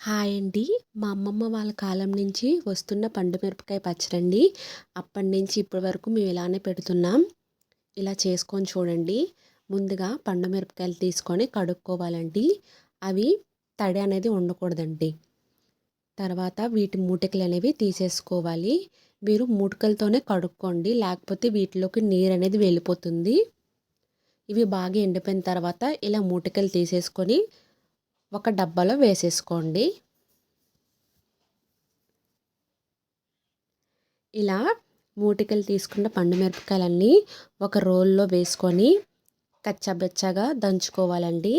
Hi అండి. మా అమ్మమ్మ వాళ్ళ కాలం నుంచి వస్తున్న పండు మిరపకాయ పచ్చడండి. అప్పటినుంచి ఇప్పటి వరకు మేము ఇలానే పెడుతున్నాం. ఇలా చేసుకొని చూడండి. ముందుగా పండు మిరపకాయలు తీసుకొని కడుక్కోవాలండి. అవి తడి అనేది ఉండకూడదండి. తర్వాత వీటి మూటికలు అనేవి తీసేసుకోవాలి. మీరు మూటికలతోనే కడుక్కోండి, లేకపోతే వీటిలోకి నీరు అనేది వెళ్ళిపోతుంది. ఇవి బాగా ఎండిపోయిన తర్వాత ఇలా మూటికలు తీసేసుకొని ఒక డబ్బాలో వేసేసుకోండి. ఇలా మూటికలు తీసుకున్న పండు మిరపకాయలన్నీ ఒక రోల్లో వేసుకొని కచ్చాబెచ్చాగా దంచుకోవాలండి.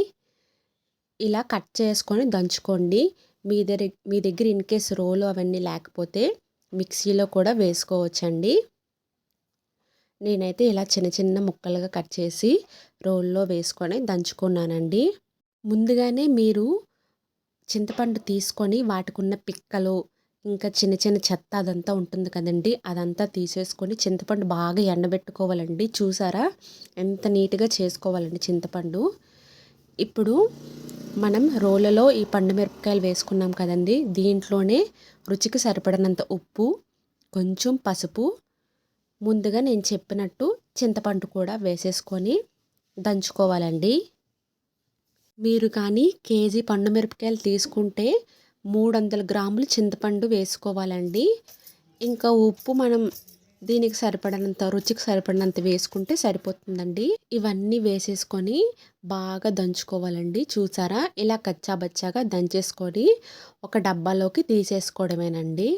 ఇలా కట్ చేసుకొని దంచుకోండి. మీ దగ్గర ఇన్ కేస్ రోలు అవన్నీ లేకపోతే మిక్సీలో కూడా వేసుకోవచ్చండి. నేనైతే ఇలా చిన్న చిన్న ముక్కలుగా కట్ చేసి రోల్లో వేసుకొని దంచుకున్నానండి. ముందుగానే మీరు చింతపండు తీసుకొని వాటికున్న పిక్కలు ఇంకా చిన్న చిన్న చెత్త అదంతా ఉంటుంది కదండి, అదంతా తీసేసుకొని చింతపండు బాగా ఎండబెట్టుకోవాలండి. చూసారా ఎంత నీట్గా చేసుకోవాలండి చింతపండు. ఇప్పుడు మనం రోలలో ఈ పండు మిరపకాయలు వేసుకున్నాం కదండి, దీంట్లోనే రుచికి సరిపడినంత ఉప్పు, కొంచెం పసుపు, ముందుగా నేను చెప్పినట్టు చింతపండు కూడా వేసేసుకొని దంచుకోవాలండి. మీరు కానీ కేజీ పండు మిరపకాయలు తీసుకుంటే 300 గ్రాములు చింతపండు వేసుకోవాలండి. ఇంకా ఉప్పు మనం దీనికి సరిపడినంత, రుచికి సరిపడినంత వేసుకుంటే సరిపోతుందండి. ఇవన్నీ వేసేసుకొని బాగా దంచుకోవాలండి. చూసారా ఇలా కచ్చాబచ్చాగా దంచేసుకొని ఒక డబ్బాలోకి తీసేసుకోవడమేనండి.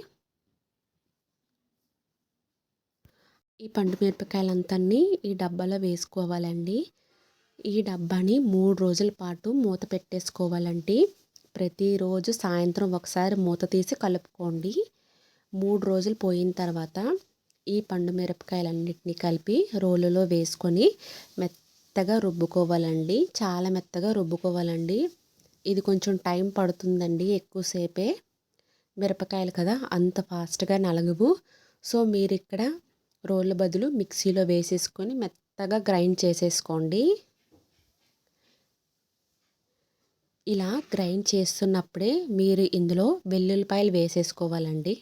ఈ పండు మిరపకాయలంతా ఈ డబ్బాలో వేసుకోవాలండి. ఈ డబ్బాని 3 రోజుల పాటు మూత పెట్టేసుకోవాలండి. ప్రతిరోజు సాయంత్రం ఒకసారి మూత తీసి కలుపుకోండి. 3 రోజులు పోయిన తర్వాత ఈ పండు మిరపకాయలన్నిటిని కలిపి రోలులో వేసుకొని మెత్తగా రుబ్బుకోవాలండి. చాలా మెత్తగా రుబ్బుకోవాలండి. ఇది కొంచెం టైం పడుతుందండి, ఎక్కువసేపే. మిరపకాయలు కదా అంత ఫాస్ట్గా నలగవు. సో మీరు ఇక్కడ రోళ్ళ బదులు మిక్సీలో వేసేసుకొని మెత్తగా గ్రైండ్ చేసేసుకోండి. ఇలా గ్రైండ్ చేస్తున్నప్పుడే మీరు ఇందులో వెల్లుల్లిపాయలు వేసేసుకోవాలండి.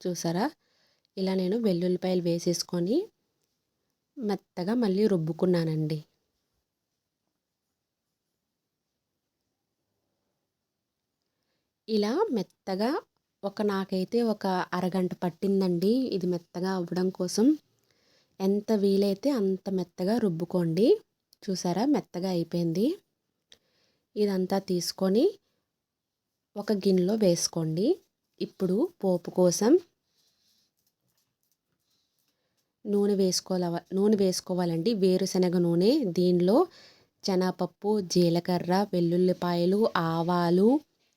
చూసారా ఇలా నేను వెల్లుల్లిపాయలు వేసేసుకొని మెత్తగా మళ్ళీ రుబ్బుకున్నానండి. ఇలా మెత్తగా నాకైతే ఒక అరగంట పట్టిందండి ఇది మెత్తగా అవ్వడం కోసం. ఎంత వీలైతే అంత మెత్తగా రుబ్బుకోండి. చూసారా మెత్తగా అయిపోయింది. ఇదంతా తీసుకొని ఒక గిన్నెలో వేసుకోండి. ఇప్పుడు పోపు కోసం నూనె వేసుకోవాలండి. వేరుశనగ నూనె. దీనిలో శనగపప్పు, జీలకర్ర, వెల్లుల్లిపాయలు, ఆవాలు,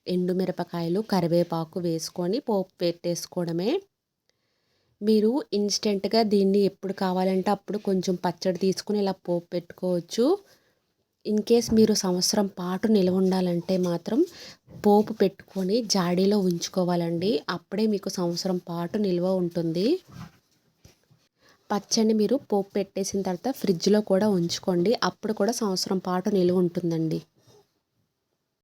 ఎండుమిరపకాయలు, కరివేపాకు వేసుకొని పోపు పెట్టేసుకోవడమే. మీరు ఇన్స్టెంట్గా దీన్ని ఎప్పుడు కావాలంటే అప్పుడు కొంచెం పచ్చడి తీసుకుని ఇలా పోపు పెట్టుకోవచ్చు. ఇన్ కేస్ మీరు సంవత్సరం పాటు నిల్వ ఉండాలంటే మాత్రం పోపు పెట్టుకొని జాడీలో ఉంచుకోవాలండి. అప్పుడే మీకు సంవత్సరం పాటు నిల్వ ఉంటుంది. పచ్చడిని మీరు పోపు పెట్టేసిన తర్వాత ఫ్రిడ్జ్లో కూడా ఉంచుకోండి. అప్పుడు కూడా సంవత్సరం పాటు నిల్వ ఉంటుందండి.